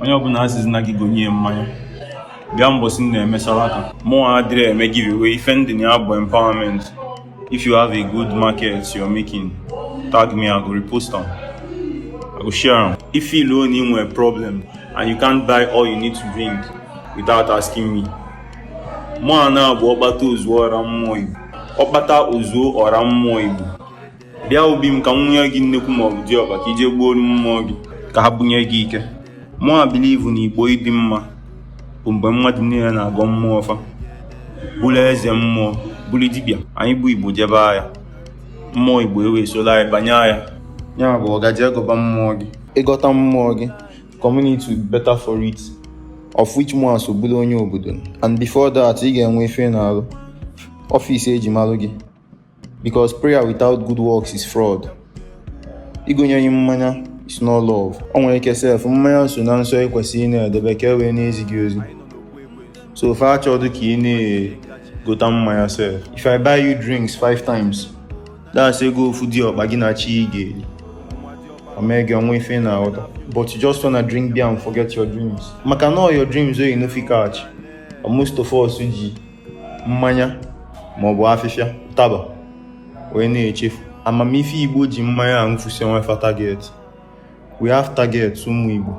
onye ọbụla asịzi na gị gonye mmanya bịa mbọsị na-emesara aka mụọ adịrị eme giveaway ife ndị na ya bụ empowerment. If you have a good market you're making, tag me, I go repost them, I go share them. If you alone in a problem and you can't buy all you need to drink without asking me, mụọ na bụ Okpata-Ozuo-Ora-Mmuo-Igbo. Okpata-Ozuo-Ora-Mmuo-Igbo. Bịa obi m ka m nwunye gị nnekwu ma ọ bụ diọba ka ije gbuo mmụọ gị ka ha bunye gị ike. Mụọ believe na Igbo ịdị mma bụ mgbe mmadụ niile na-agọ mmụọ fa, bụrụ eze mmụọ, bụrụ dibịa. Anyị bụ Igbo jebe agha, mmụọ Igbo ewe sola anyị banye agha. Ya bụ ọgaji agọba mmụọ gị. Ịgọta mmụọ gị, community will be better for it, of which mụọ so bụrụ onye obodo. And before that, ị ga-enwe ife na-arụ ọfịs eji malụ gị, because prayer without good works is fraud. Igonye mmanya is not love. O nwere ike sef mmanya so na nsọ ekwesịghị na-edebe ka e wee na-ezi gị ozi. So if I achọdụ ka ị na-egota mmanya sef, if I buy you drinks 5 times, that's ego ofu dị ọkpa gị na chi ị ga-eri. O mee gị onwe ife na aghọta. But you just wanna drink beer and forget your dreams. Maka na all your dreams wey you no fit catch. Most of us ji mmanya ma ọ bụ afịfịa ụtaba wee na-echefu. Amamife Igbo ji mmanya aṅụfusi onwe fa target. We have targets ụmụ Igbo.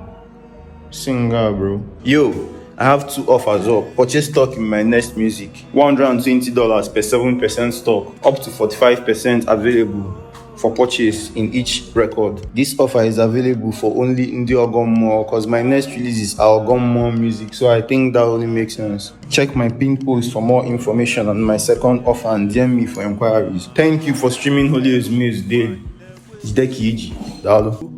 Singer bro. Yo, I have 2 offers up. Purchase stock in my next music. $120 per 7% stock. Up to 45% available for purchase in each record. This offer is available for only Ndi Ogommo because my next release is our Ogommo music, so I think that only makes sense. Check my pinned post for more information on my second offer and DM me for inquiries. Thank you for streaming Holy Music daily. Jideki Iji. Dalo.